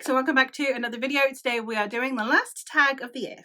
Alex and welcome back to another video. Today we are doing the last tag of the year.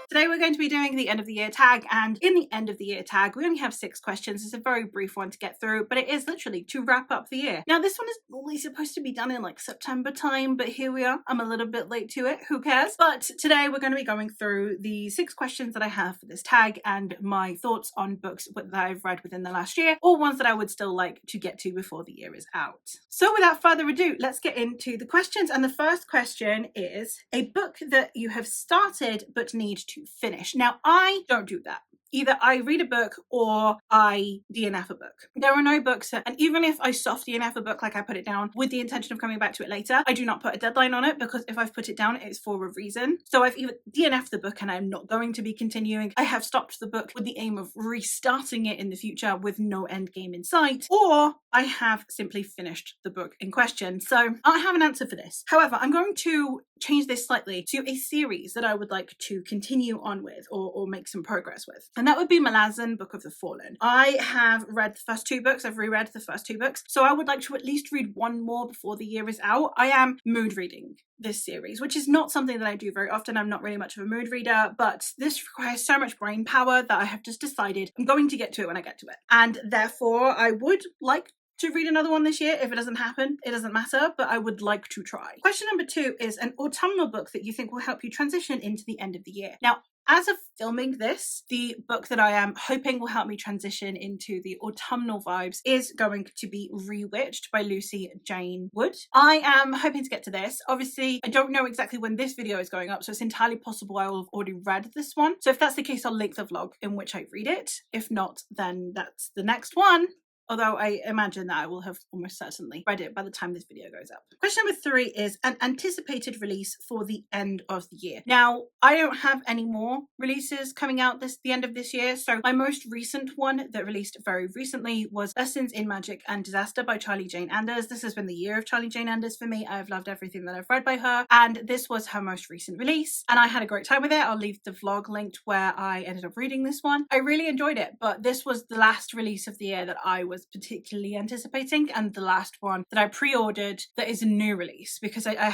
Today we're going to be doing the end of the year tag, and in the end of the year tag we only have 6 questions. It's a very brief one to get through, but it is literally to wrap up the year. Now this one is normally supposed to be done in like September time, but here we are. I'm a little bit late to it, who cares? But today we're going to be going through the 6 questions that I have for this tag and my thoughts on books that I've read within the last year, or ones that I would still like to get to before the year is out. So without further ado, let's get into the questions. And the first question is a book that you have started but need to finish. Now, I don't do that. Either I read a book or I DNF a book. There are no books that, and even if I soft DNF a book, like I put it down with the intention of coming back to it later, I do not put a deadline on it, because if I've put it down, it's for a reason. So I've either DNF'd the book and I'm not going to be continuing, I have stopped the book with the aim of restarting it in the future with no end game in sight, or I have simply finished the book in question. So I have an answer for this. However, I'm going to change this slightly to a series that I would like to continue on with or make some progress with. And that would be Malazan, Book of the Fallen. I have read the first 2 books. I've reread the first 2 books. So I would like to at least read one more before the year is out. I am mood reading this series, which is not something that I do very often. I'm not really much of a mood reader, but this requires so much brain power that I have just decided I'm going to get to it when I get to it. And therefore I would like to read another one this year. If it doesn't happen, it doesn't matter, but I would like to try. Question number 2 is an autumnal book that you think will help you transition into the end of the year. Now, as of filming this, the book that I am hoping will help me transition into the autumnal vibes is going to be Rewitched by Lucy Jane Wood. I am hoping to get to this. Obviously, I don't know exactly when this video is going up, so it's entirely possible I will have already read this one. So if that's the case, I'll link the vlog in which I read it. If not, then that's the next one. Although I imagine that I will have almost certainly read it by the time this video goes up. Question number 3 is an anticipated release for the end of the year. Now, I don't have any more releases coming out the end of this year, so my most recent one that released very recently was Lessons in Magic and Disaster by Charlie Jane Anders. This has been the year of Charlie Jane Anders for me. I've loved everything that I've read by her, and this was her most recent release, and I had a great time with it. I'll leave the vlog linked where I ended up reading this one. I really enjoyed it, but this was the last release of the year that I was particularly anticipating, and the last one that I pre-ordered that is a new release, because I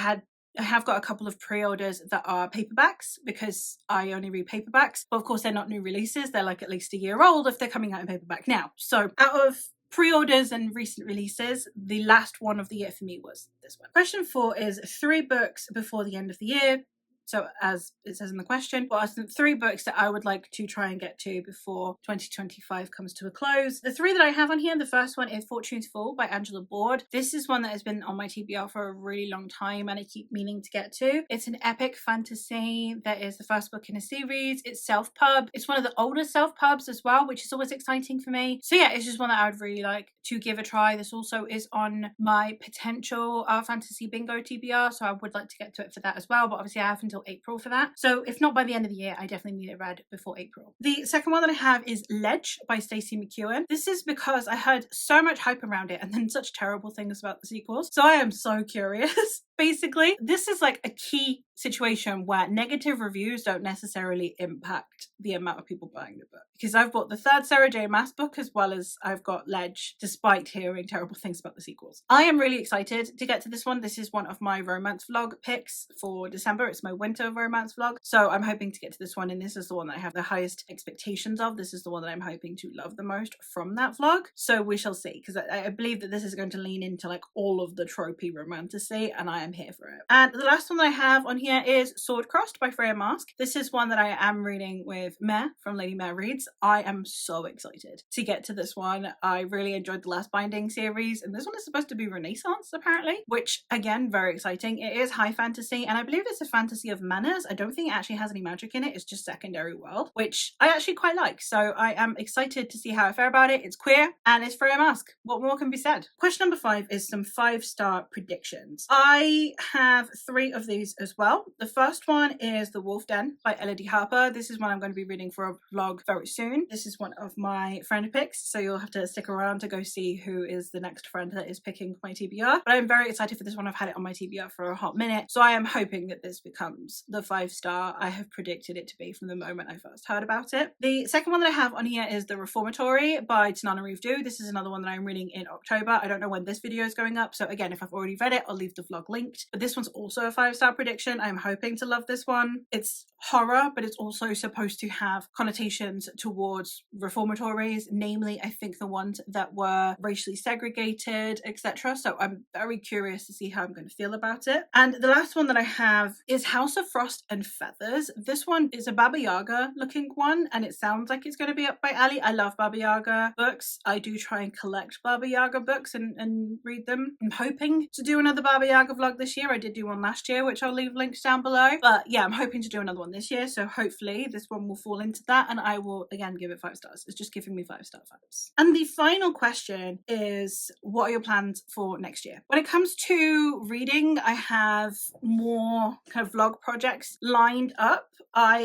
have got a couple of pre-orders that are paperbacks, because I only read paperbacks, but of course they're not new releases. They're like at least a year old if they're coming out in paperback now. So out of pre-orders and recent releases, the last one of the year for me was this one. Question 4 is 3 books before the end of the year. So as it says in the question, what are some 3 books that I would like to try and get to before 2025 comes to a close? The 3 that I have on here, the first one is Fortune's Fall by Angela Board. This is one that has been on my TBR for a really long time and I keep meaning to get to. It's an epic fantasy that is the first book in a series. It's self-pub. It's one of the older self-pubs as well, which is always exciting for me. So yeah, it's just one that I would really like to give a try. This also is on my potential fantasy bingo TBR, so I would like to get to it for that as well, but obviously I have until April for that. So if not by the end of the year, I definitely need it read before April. The second one that I have is Ledge by Stacey McEwen. This is because I heard so much hype around it and then such terrible things about the sequels. So I am so curious. Basically, this is like a key situation where negative reviews don't necessarily impact the amount of people buying the book. Because I've bought the 3rd Sarah J Maas book as well as I've got Ledge, despite hearing terrible things about the sequels. I am really excited to get to this one. This is one of my romance vlog picks for December. It's my winter romance vlog. So I'm hoping to get to this one, and this is the one that I have the highest expectations of. This is the one that I'm hoping to love the most from that vlog. So we shall see, because I believe that this is going to lean into like all of the tropey romantasy, and I am here for it. And the last one that I have on here is Sword Crossed by Freya Marske. This is one that I am reading with Mare from Lady Mare Reads. I am so excited to get to this one. I really enjoyed the last Binding series, and this one is supposed to be Renaissance apparently, which again, very exciting. It is high fantasy, and I believe it's a fantasy of manners. I don't think it actually has any magic in it. It's just secondary world, which I actually quite like. So I am excited to see how I fare about it. It's queer and it's Freya Marske. What more can be said? Question number 5 is some 5-star predictions. I I have 3 of these as well. The first one is The Wolf Den by Elodie Harper. This is one I'm going to be reading for a vlog very soon. This is one of my friend picks, so you'll have to stick around to go see who is the next friend that is picking my TBR. But I'm very excited for this one. I've had it on my TBR for a hot minute, so I am hoping that this becomes the 5-star I have predicted it to be from the moment I first heard about it. The second one that I have on here is The Reformatory by Tanana Reeve Dew. This is another one that I'm reading in October. I don't know when this video is going up, so again, if I've already read it, I'll leave the vlog linked. But this one's also a 5-star prediction. I'm hoping to love this one. It's horror, but it's also supposed to have connotations towards reformatories, namely I think the ones that were racially segregated, etc. So I'm very curious to see how I'm going to feel about it. And the last one that I have is House of Frost and Feathers. This one is a Baba Yaga looking one, and it sounds like it's going to be up by Ali. I love Baba Yaga books. I do try and collect Baba Yaga books and read them. I'm hoping to do another Baba Yaga vlog this year. I did do one last year, which I'll leave links down below. But yeah, I'm hoping to do another one this year, so hopefully this one will fall into that, and I will again give it 5 stars. It's just giving me 5-star vibes. And the final question is, what are your plans for next year? When it comes to reading, I have more kind of vlog projects lined up.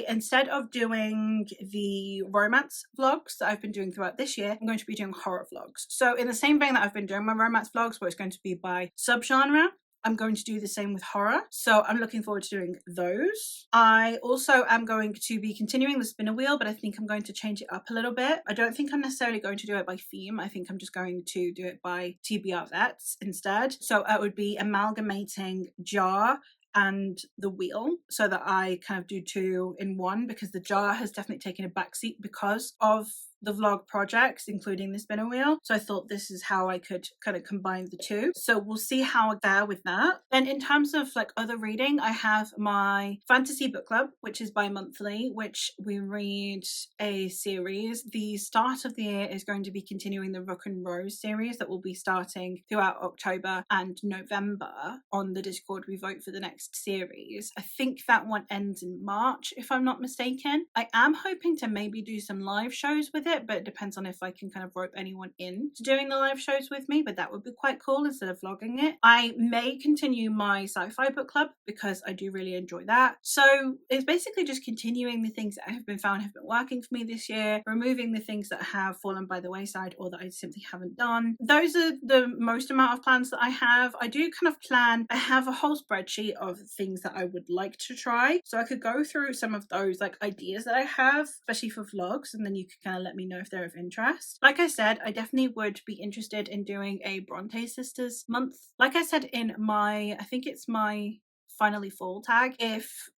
Instead of doing the romance vlogs that I've been doing throughout this year, I'm going to be doing horror vlogs. So in the same vein that I've been doing my romance vlogs, where it's going to be by subgenre, I'm going to do the same with horror. So I'm looking forward to doing those. I also am going to be continuing the spinner wheel, but I think I'm going to change it up a little bit. I don't think I'm necessarily going to do it by theme. I think I'm just going to do it by TBR vets instead. So it would be amalgamating jar and the wheel, so that I kind of do 2 in 1, because the jar has definitely taken a backseat because of the vlog projects, including the spinner wheel. So I thought this is how I could kind of combine the 2. So we'll see how I fare with that. Then in terms of like other reading, I have my fantasy book club, which is bi-monthly, which we read a series. The start of the year is going to be continuing the Rook and Rose series that will be starting throughout October and November. On the Discord, we vote for the next series. I think that one ends in March, if I'm not mistaken. I am hoping to maybe do some live shows with it, but it depends on if I can kind of rope anyone in to doing the live shows with me, but that would be quite cool instead of vlogging it. I may continue my sci-fi book club because I do really enjoy that. So it's basically just continuing the things that I have been working for me this year, removing the things that have fallen by the wayside or that I simply haven't done. Those are the most amount of plans that I have. I do kind of plan, I have a whole spreadsheet of things that I would like to try, so I could go through some of those like ideas that I have, especially for vlogs, and then you could kind of let me know if they're of interest. Like I said, I definitely would be interested in doing a Bronte Sisters month. Like I said in my, I think it's my Finally Fall tag, if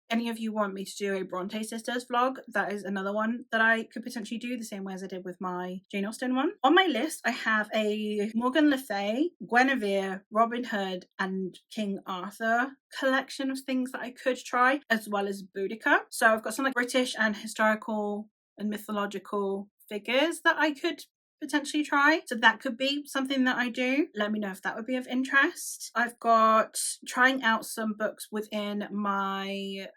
any of you want me to do a Bronte Sisters vlog, that is another one that I could potentially do, the same way as I did with my Jane Austen one. On my list, I have a Morgan Le Fay, Guinevere, Robin Hood, and King Arthur collection of things that I could try, as well as Boudica. So I've got some like British and historical and mythological figures that I could potentially try, so that could be something that I do. Let me know if that would be of interest. I've got trying out some books within my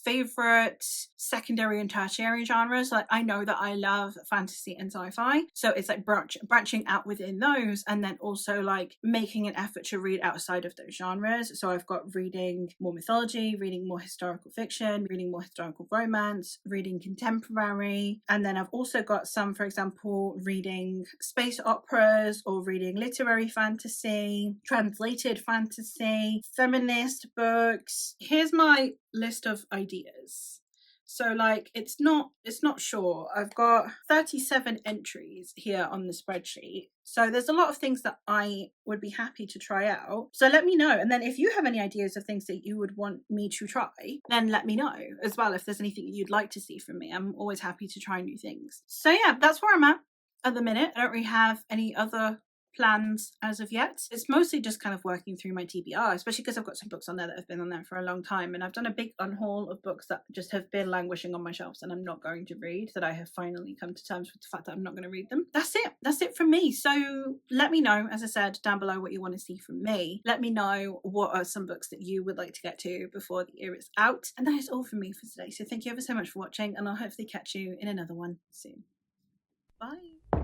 favorite secondary and tertiary genres. Like I know that I love fantasy and sci-fi, so it's like branching out within those, and then also like making an effort to read outside of those genres. So I've got reading more mythology, reading more historical fiction, reading more historical romance, reading contemporary, and then I've also got some, for example, reading space operas or reading literary fantasy, translated fantasy, feminist books. Here's my list of ideas. So like it's not sure. I've got 37 entries here on the spreadsheet. So there's a lot of things that I would be happy to try out. So let me know. And then if you have any ideas of things that you would want me to try, then let me know as well. If there's anything you'd like to see from me, I'm always happy to try new things. So yeah, that's where I'm at the minute. I don't really have any other plans as of yet. It's mostly just kind of working through my TBR, especially because I've got some books on there that have been on there for a long time, and I've done a big unhaul of books that just have been languishing on my shelves and I'm not going to read, that I have finally come to terms with the fact that I'm not going to read them. That's it from me. So let me know, as I said, down below what you want to see from me. Let me know what are some books that you would like to get to before the year is out. And that is all from me for today. So thank you ever so much for watching, and I'll hopefully catch you in another one soon. Bye.